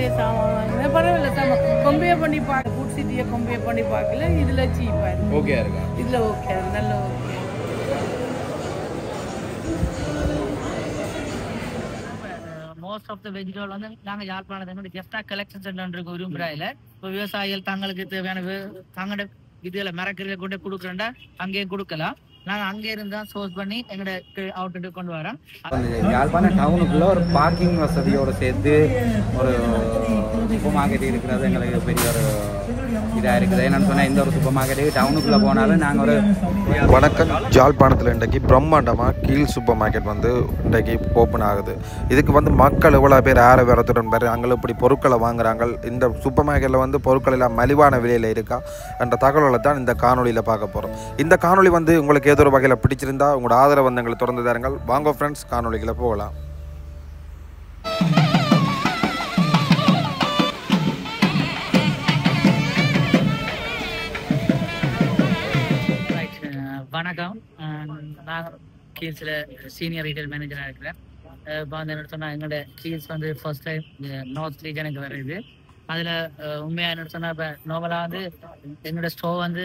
நிறைய சாமான் வாங்கினேன். பரவாயில்ல, சாமான் கம்பேர் பண்ணி பார்க்க, ஃபுட் சிட்டியை கம்பேர் பண்ணி பார்க்கல, இதில் சீப்பாக இருக்கு. ஓகே இருக்கா? இதில் ஓகே, அது நல்ல okay. Most of the vegetable வந்து நாங்கள் யாழ்ப்பாணத்தை ஜெஃப்டா கலெக்ஷன் சென்டர் விரும்புகிறாயில இப்போ விவசாயிகள் தங்களுக்கு தேவையான தங்களோட இதுல மரக்கறிகளை கொண்டு கொடுக்குறேன்டா அங்கேயும் கொடுக்கலாம். நாங்கள் அங்கே இருந்தால் சோர்ஸ் பண்ணி எங்களோட அவுட்டு கொண்டு வரோம். யாழ்ப்பாணம் டவுனுக்குள்ள ஒரு பார்க்கிங் வசதியோடு சேர்த்து ஒரு சூப்பர் மார்க்கெட் இருக்கிறது எங்களுக்கு பெரிய ஒரு இதாக இருக்குது. என்னென்னு சொன்னால் இந்த ஒரு சூப்பர் மார்க்கெட்டுக்கு டவுனுக்குள்ளே போனாலும் நாங்கள் ஒரு வணக்கம். யாழ்ப்பாணத்தில் இன்றைக்கு பிரம்மாண்டமாக கீழ் சூப்பர் மார்க்கெட் வந்து இன்றைக்கு ஓப்பன் ஆகுது. இதுக்கு வந்து மக்கள் எவ்வளோ பேர் வரத்துடன் பேர் அங்கே இப்படி பொருட்களை வாங்குறாங்க. இந்த சூப்பர் மார்க்கெட்டில் வந்து பொருட்கள் எல்லாம் மலிவான விலையில் இருக்கா என்ற தகவல்களை தான் இந்த காணொலியில் பார்க்க போகிறோம். இந்த காணொலி வந்து உங்களுக்கு ஏதோ ஒரு வகையில் பிடிச்சிருந்தா உங்களோட ஆதரவு வந்து எங்களை தொடர்ந்து தாருங்கள். வாங்க ஃப்ரெண்ட்ஸ், காணொலிகளை போகலாம். வணக்கம், நான் கீழ்ஸில் சீனியர் ரீட்டைல் மேனேஜராக இருக்கிறேன். இப்போ வந்து என்ன சொன்னால் எங்களோட கீழ்ஸ் வந்து ஃபர்ஸ்ட் டைம் நார்த் ரீஜனுக்கு வருது. அதில் உண்மையாக என்ன சொன்னால் இப்போ நோவலாக வந்து எங்களோட ஸ்டோர் வந்து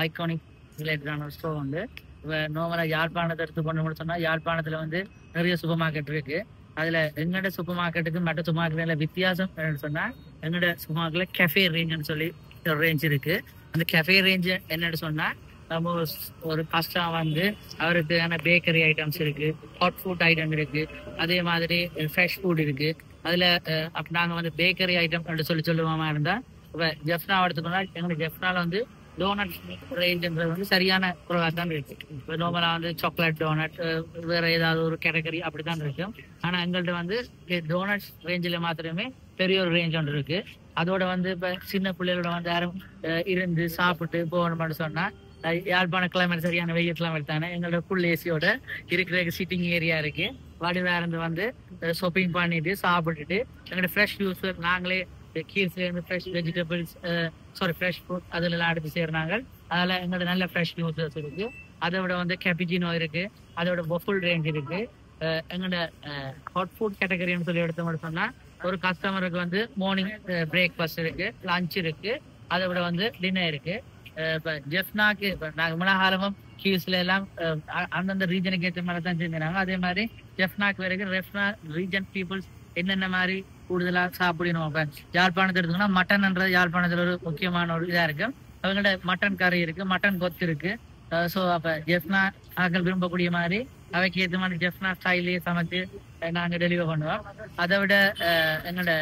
ஐகானிக் ரிலேட்டடான ஒரு ஸ்டோர் வந்து இப்போ நோவலாக யாழ்ப்பாணத்தை எடுத்துக்கொண்டு சொன்னால் யாழ்ப்பாணத்தில் வந்து நிறைய சூப்பர் மார்க்கெட் இருக்குது. அதில் எங்களோட சூப்பர் மார்க்கெட்டுக்கு மற்ற சூப்பர் மார்க்கெட்டில் வித்தியாசம் என்னென்னு சொன்னால் எங்களோட சூப்பர் மார்க்கெட்டில் கெஃபே ரேஞ்சுன்னு சொல்லி ஒரு ரேஞ்ச் இருக்குது. அந்த கெஃபே ரேஞ்சு என்னென்னு சொன்னால் நம்ம ஒரு கஸ்டமர் வந்து அவருக்கான பேக்கரி ஐட்டம்ஸ் இருக்கு, ஹாட் ஃபுட் ஐட்டம் இருக்கு, அதே மாதிரி ஃப்ரெஷ் ஃபுட் இருக்கு. அதுல நாங்கள் வந்து பேக்கரி ஐட்டம் சொல்லுவோமா இருந்தா இப்போ ஜெஃப்னா எடுத்துக்கோனா எங்களுக்கு ஜெஃப்னால வந்து டோனட் ரேஞ்சுன்றது வந்து சரியான குறைவாக தான் இருக்கு. இப்போ நார்மலாக வந்து சாக்லேட் டோனட் வேற ஏதாவது ஒரு கேட்டகரி அப்படித்தான் இருக்கும். ஆனால் எங்கள்கிட்ட வந்து டோனட் ரேஞ்சில் மாத்திரமே பெரிய ஒரு ரேஞ்ச் ஒன்று இருக்கு. அதோட வந்து இப்போ சின்ன பிள்ளைகளோட வந்து யாரும் இருந்து சாப்பிட்டு போகணும்னு சொன்னா யாழ்ப்பாண கிளைமேட் சரியான வெயில் கிளைமேட் தானே. எங்களோட ஃபுல் ஏசியோட இருக்கிற சிட்டிங் ஏரியா இருக்கு. வடிவா இருந்து வந்து ஷாப்பிங் பண்ணிட்டு சாப்பிட்டுட்டு எங்களோட ஃப்ரெஷ் ஜூஸ் நாங்களே கீழ்ஸ்ல இருந்து ஃப்ரெஷ் வெஜிடபிள்ஸ் ஃப்ரெஷ் ஃப்ரூட் அதுல எல்லாம் எடுத்து சேர்றாங்க. அதனால எங்களோட நல்ல ஃப்ரெஷ் ஜூஸஸ் இருக்கு. அதை விட வந்து கேபிச்சினோ இருக்கு, அதோட பஃபுல் ரேஞ்ச் இருக்கு. எங்களோட ஹாட் ஃபுட் கேட்டகரின்னு சொல்லி எடுத்து சொன்னா ஒரு கஸ்டமருக்கு வந்து மார்னிங் பிரேக்ஃபாஸ்ட் இருக்கு, லஞ்ச் இருக்கு, அதை விட வந்து டின்னர் இருக்கு. இப்போ ஜெஃப்னாக்கு இப்போ நாங்கள் முன்னாகாலமும் கீழ்ஸ்ல எல்லாம் அந்தந்த ரீஜனுக்கு ஏற்ற மாதிரி தான் செஞ்சுறாங்க. அதே மாதிரி ஜெஃப்னாக்கு வரைக்கும் ரெஃப்னா ரீஜன் பீப்புள்ஸ் என்னென்ன மாதிரி கூடுதலாக சாப்பிடணும். இப்போ யாழ்ப்பாணத்தை எடுத்தோம்னா மட்டன்ன்றது யாழ்ப்பாணத்தில் ஒரு முக்கியமான ஒரு இதாக இருக்கு. அவங்கள்ட்ட மட்டன் கறி இருக்கு, மட்டன் கொத்து இருக்கு. ஸோ அப்போ ஜெஃப்னா ஆக்கள் விரும்பக்கூடிய மாதிரி அவைக்கு ஏற்ற மாதிரி ஜெஃப்னா ஸ்டைலே சமைச்சு நாங்கள் டெலிவர் பண்ணுவோம். அதை விட எங்களோட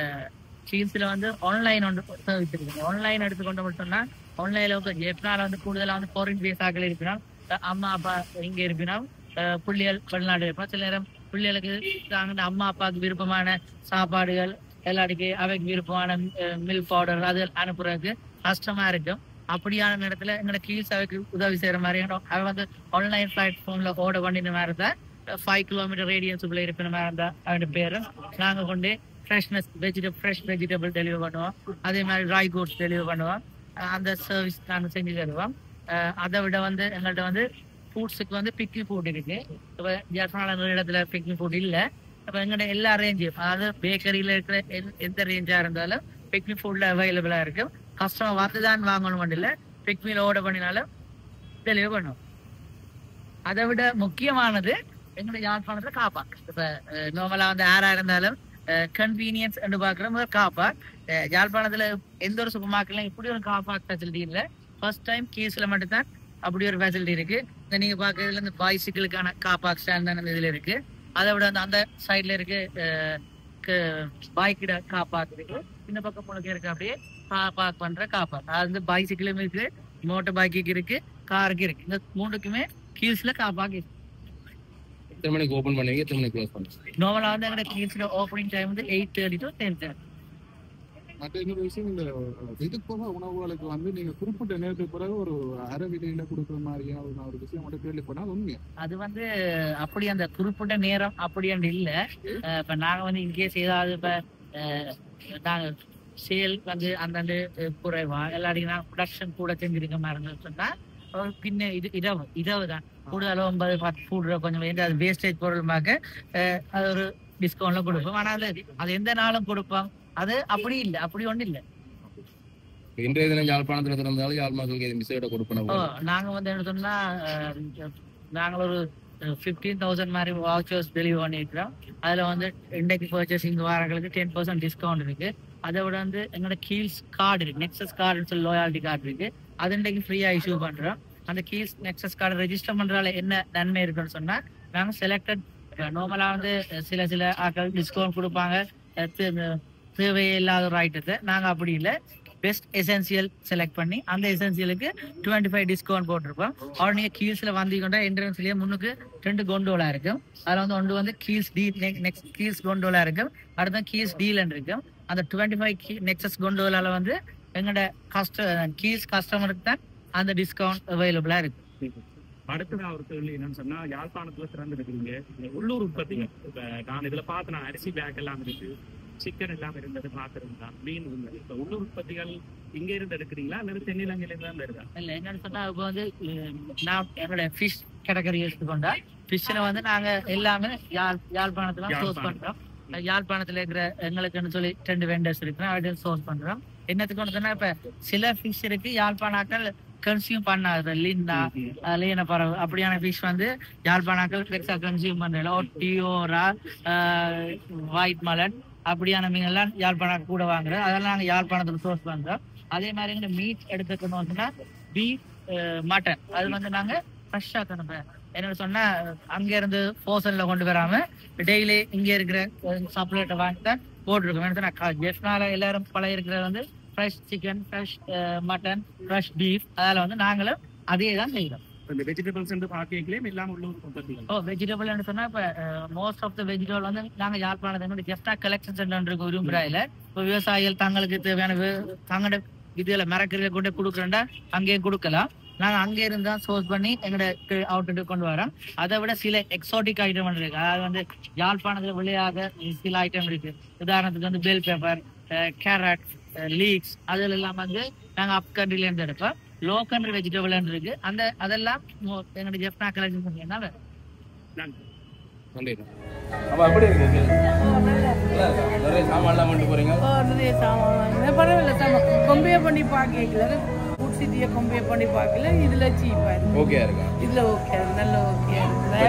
கீழ்ஸில் வந்து ஆன்லைன் ஒன்று சர்வீஸ் இருக்கு. ஆன்லைன் எடுத்துக்கொண்டு மட்டும்னா ஆன்லைன்ல ஜெஃப்னால வந்து கூடுதலாக வந்து ஃபாரின் பேஸாக்கள் இருப்பினோம், அம்மா அப்பா இங்கே இருப்பினோம், பிள்ளைகள் வெளிநாடு இருப்போம். சில நேரம் பிள்ளைகளுக்கு அம்மா அப்பாவுக்கு விருப்பமான சாப்பாடுகள் எல்லாத்துக்கு அவைக்கு விருப்பமான மில்க் பவுடர் அது அனுப்புறதுக்கு கஷ்டமா இருக்கும். அப்படியான நேரத்துல எங்களோட கீழ்ஸ் அவைக்கு உதவி செய்யற மாதிரி அவ வந்து ஆன்லைன் பிளாட்ஃபார்ம்ல ஆர்டர் பண்ணின மாதிரி இருந்தா 5 கிலோமீட்டர் ரேடியன்ஸுக்குள்ள இருக்கிற மாதிரி இருந்தா அவன் பேரு நாங்க கொண்டு ஃப்ரெஷ் வெஜிடபிள் டெலிவர் பண்ணுவோம். அதே மாதிரி ட்ரை கூட்ஸ் டெலிவர் பண்ணுவோம். அந்த சர்வீஸ் நாங்கள் செஞ்சு தருவோம். அதை விட வந்து எங்கள்கிட்ட வந்து ஃபுட்ஸுக்கு வந்து பிக்னிக் ஃபுட் இருக்கு. இப்போ ஜெஃப்னால இடத்துல பிக்னிக் ஃபுட் இல்லை. இப்போ எங்கள்கிட்ட எல்லா ரேஞ்சும், அதாவது பேக்கரியில் இருக்கிற எந்த ரேஞ்சாக இருந்தாலும் பிக்னிக் ஃபுட்ல அவைலபிளாக இருக்கு. கஸ்டமர் வந்து தான் வாங்கணும் இல்லை, பிக்னிக் ஆர்டர் பண்ணினாலும் டெலிவர் பண்ணுவோம். அதை விட முக்கியமானது எங்களுடைய யாழ்ப்பாணத்தில் காப்பாக். இப்போ நார்மலாக வந்து யாராக இருந்தாலும் கன்வீனியன்ஸ் என்று பார்க்குற காப்பாக். யாழ்ப்பாணத்தில் எந்த ஒரு சூப்பர் மார்க்கெட்லையும் இப்படி ஒரு காப்பாக் ஃபெசிலிட்டி இல்லை. ஃபர்ஸ்ட் டைம் கீஸில் மட்டும்தான் அப்படி ஒரு ஃபெசிலிட்டி இருக்கு. இந்த நீங்கள் பார்க்கறதுல இந்த பைசிக்கிளுக்கான காப்பாக் ஸ்டாண்ட் தான் இதில் இருக்கு. அதை விட அந்த சைடில் இருக்கு பைக்கிட காப்பாக் இருக்கு. இந்த பக்கம் முழுக்க இருக்கு அப்படியே பார்க் பண்ற காப்பாக். அது வந்து பைசிக்கிளும் இருக்கு, மோட்டர் பைக்கு இருக்கு, காருக்கு இருக்கு. இந்த மூணுக்குமே கீழ்ஸ்ல காப்பாக் இருக்கு. எத்தனை மணிக்கு ஓபன் பண்ணுவீங்க, எத்தனை மணிக்கு க்ளோஸ் பண்ணுவீங்க? நார்மலா வந்து எங்க கீழ்ஸ்ல ஓபனிங் டைம் வந்து 8:30 to 10:30. மற்ற இன்னொரு விஷயம், இந்த இதுக்கு போக உணவுகளுக்கு வந்து நீங்க குறிப்பிட்ட நேரத்துக்கு பிறகு ஒரு அரை விலையில கொடுக்குற மாதிரியான ஒரு விஷயம் மட்டும் கேள்விப்பட்டா உண்மையா? அது வந்து அப்படி அந்த குறிப்பிட்ட நேரம் அப்படி என்று இல்லை. இப்ப நாங்க வந்து இன்கேஸ் ஏதாவது இப்ப நாங்க சேல் வந்து அந்தந்த குறைவா எல்லாரையும் நாங்கள் ப்ரொடக்ஷன் கூட செஞ்சிருக்க மாதிரி சொன்னா பின்ன இது இரவு தான் கூடுதலாக 9-10 ஃபுட் கொஞ்சம் அது வேஸ்டேஜ் பொருளுமாக அது ஒரு டிஸ்கவுண்ட்ல கொடுப்போம். ஆனால் அது எந்த நாளும் கொடுப்போம் அது அப்படி இல்லை, அப்படி ஒன்றும் இல்லை. இன்றைய தினம் யாழ்ப்பாணத்தில் திறந்தாலும் யாழ் மக்களுக்கு விசேட கொடுப்போம். நாங்கள் வந்து என்ன சொன்னா நாங்கள் ஒரு 15,000 மாதிரி வாட்சர்ஸ் டெலிவரி பண்ணியிருக்கிறோம். அதில் வந்து இன்றைக்கு பர்ச்சேசிங் வாரங்களுக்கு 10% டிஸ்கவுண்ட் இருக்கு. அதை விட வந்து எங்களோட கீல்ஸ் கார்டு இருக்கு, நெக்ஸஸ் கார்டுன்னு சொல்லி லோயாலிட்டி கார்டு இருக்கு. அது இன்றைக்கு ஃப்ரீயாக இஷ்யூ பண்ணுறோம். அந்த கீல்ஸ் நெக்ஸஸ் கார்டு ரெஜிஸ்டர் பண்ணுறால என்ன நன்மை இருக்குன்னு சொன்னால், நாங்கள் செலக்டட் நார்மலாக வந்து சில ஆட்கள் டிஸ்கவுண்ட் கொடுப்பாங்க தேவையே இல்லாத ஒரு ஐட்டத்தை. நாங்கள் அப்படி இல்லை, பெஸ்ட் எசென்சியல் செலக்ட் பண்ணி அந்த எசென்சியலுக்கு 25 டிஸ்கவுண்ட் போட்டிருப்போம். அவர் நீங்கள் கீல்ஸில் வந்தீங்கன்னா என்ட்ரன்ஸ்லேயே முன்னுக்கு 2 கொண்டோலா இருக்கும். அதில் வந்து ஒன்று வந்து கீல்ஸ் டி நெக்ஸ்ட் கீல்ஸ் கொண்டோலா இருக்கும், அடுத்த கீல்ஸ் டீலன் இருக்கும். அந்த 25 நெக்ஸஸ் கொண்டோலாவில் வந்து எங்களோட கீல்ஸ் கஸ்டமருக்கு தான் அந்த டிஸ்கவுண்ட் அவைலபிளாக இருக்கு. அடுத்ததான் ஒரு கேள்வி என்னன்னு சொன்னா, யாழ்ப்பாணத்துல திறந்து இருக்கிறீங்க உள்ளூர் உற்பத்திகள். இப்ப நான் இதுல பார்த்தேன் அரிசி பேக் எல்லாம் இருக்கு, சிக்கன் எல்லாம் இருந்தது பார்த்துருந்தா, மீன் இருந்தது. இப்ப உள்ளூர் உற்பத்திகள் இங்க இருந்து எடுக்கிறீங்களா அல்லது தென்னிலங்கையில இருந்து வருதா? இல்லை, என்னன்னு சொன்னா இப்போ வந்து நான் என்னோட ஃபிஷ் கேட்டகரி எடுத்துக்கொண்டா ஃபிஷ்ஷில் வந்து நாங்கள் எல்லாமே யாழ்ப்பாணத்துல சோர்ஸ் பண்றோம். யாழ்ப்பாணத்துல இருக்கிற எங்களுக்குன்னு சொல்லி 2 வெண்டர்ஸ் இருக்கிறோம், அதை சோர்ஸ் பண்றோம். என்னத்துக்கு ஒன்று சொன்னா, இப்ப சில ஃபிஷ் இருக்கு யாழ்ப்பாணாக்கள் கன்சியூம் பண்ணாது, லிண்டா லீன பறவை அப்படியான ஃபிஷ் வந்து யாழ்ப்பாணாக்கள் பெருசா கன்சியூம் பண்றல. டியோரா, ஒயிட் மலன் அப்படியான மீன் எல்லாம் யாழ்ப்பாணம் கூட வாங்குறோம். அதெல்லாம் நாங்கள் யாழ்ப்பாணத்துல சோர்ஸ் பண்றோம். அதே மாதிரி இந்த மீட் எடுத்துக்கணும்னா பீஃப், மட்டன் அது வந்து நாங்க ஃப்ரெஷ்ஷா தரப்போம். என்ன சொன்னா அங்க இருந்து போசன்ல கொண்டு வராம டெய்லி இங்க இருக்கிற சப்ளைட்ட வாங்கி தான் போட்டிருக்கோம். ஜெஃப்னால எல்லாரும் பழைய இருக்கிறது வந்து fresh chicken, fresh mutton, fresh beef. அதில் வந்து நாங்களும் அதே தான் செய்கிறோம். இந்த வெஜிடபிள்ஸ் வந்து பார்க்கலையும் எல்லாம் உள்ளூர் உற்பத்திகள். வெஜிடபிள்னு சொன்னா இப்போ மோஸ்ட் ஆஃப் த வெஜிடபிள் வந்து நாங்கள் யாழ்ப்பாணத்தை ஜெஃப்னா கலெக்ஷன் சென்டர் இருக்கு விரும்புறாயில. இப்போ விவசாயிகள் தங்களுக்கு தேவையான தங்களோட இதுல மரக்கறிகளை கொண்டு கொடுக்குறோம்டா அங்கேயும் கொடுக்கலாம். நாங்கள் அங்கே இருந்தா சோர்ஸ் பண்ணி எங்களோட அவுட்டு கொண்டு வரோம். அதை விட சில எக்ஸாட்டிக் ஐட்டம் இருக்கு, அதாவது வந்து யாழ்ப்பாணத்துல விளையாத சில ஐட்டம் இருக்கு. உதாரணத்துக்கு வந்து பெல் பேப்பர், கேரட், லீக்ஸ் அதில் எல்லாம் வந்து நாங்கள் அப் கண்ட்ரில இருந்து எடுப்போம். லோ கண்ட்ரி வெஜிடபிள் இருக்கு, அந்த அதெல்லாம் எங்களுடைய ஜெஃப்னா கலெக்ஷன் பண்ணீங்கன்னா அப்ப அப்படி இருக்கு நிறைய சாமான்லாம் கொண்டு போறீங்க. நிறைய சாமான் பரவாயில்ல, கம்பேர் பண்ணி பார்க்கல, ஃபுட் சிட்டியை கம்பேர் பண்ணி பார்க்கல, இதுல சீப்பா இருக்கு. ஓகே இருக்கா? இதுல ஓகே, நல்ல ஓகே.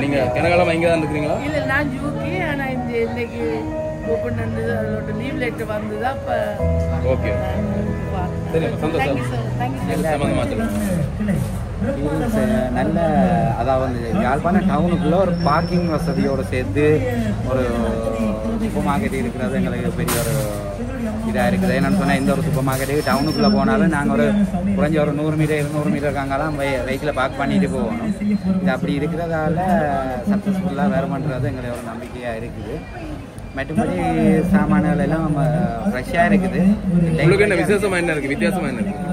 நீங்க கனகாலமா இங்க தான் இருக்கிறீங்களா? இல்ல, நான் யூகே. ஆனா இந்த இன்னைக்கு ஓபன் பண்ணது, அதோட லீவ் லெட்டர் வந்ததா. அப்ப ஓகே, சரி, சந்தோஷம். நல்ல அதாவது யாழ்ப்பாணம் டவுனுக்குள்ள ஒரு பார்க்கிங் வசதியோடு சேர்த்து ஒரு சூப்பர் மார்க்கெட் இருக்கிறது எங்களுக்கு பெரிய ஒரு இதாக இருக்குது. என்னென்னு சொன்னால் இந்த ஒரு சூப்பர் மார்க்கெட்டுக்கு டவுனுக்குள்ளே போனாலும் நாங்கள் ஒரு குறைஞ்ச ஒரு 100 மீட்டர் 200 மீட்டர் இருக்காங்கலாம் வெஹிக்கிளை பார்க் பண்ணிட்டு போகணும். இது அப்படி இருக்கிறதால சக்ஸஸ்ஃபுல்லாக வேறு பண்ணுறது எங்களுக்கு ஒரு நம்பிக்கையாக இருக்குது. மற்றபடி சாமான்கள் எல்லாம் ஃப்ரெஷ்ஷாக இருக்குது. உங்களுக்கு என்ன விசேஷமாக என்ன இருக்குது, வித்தியாசமாக என்ன இருக்குது?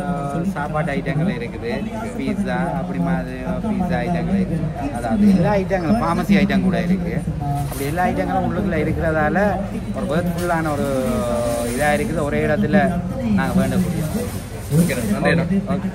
சாப்பாட்டு ஐட்டங்கள் இருக்குது, பீஸா அப்படி மாதிரி பீஸா ஐட்டங்கள் இருக்குது. அதாவது எல்லா ஐட்டங்களும் ஃபார்மசி ஐட்டம் கூட இருக்குது. அப்படி எல்லா ஐட்டங்களும் உள்ளுக்குள்ளே இருக்கிறதால ஒரு வேர்த்ஃபுல்லான ஒரு இதாக இருக்குது. ஒரே இடத்துல நாங்கள் வேண்டக்கூடிய. ஓகே, நன்றி. ஓகே.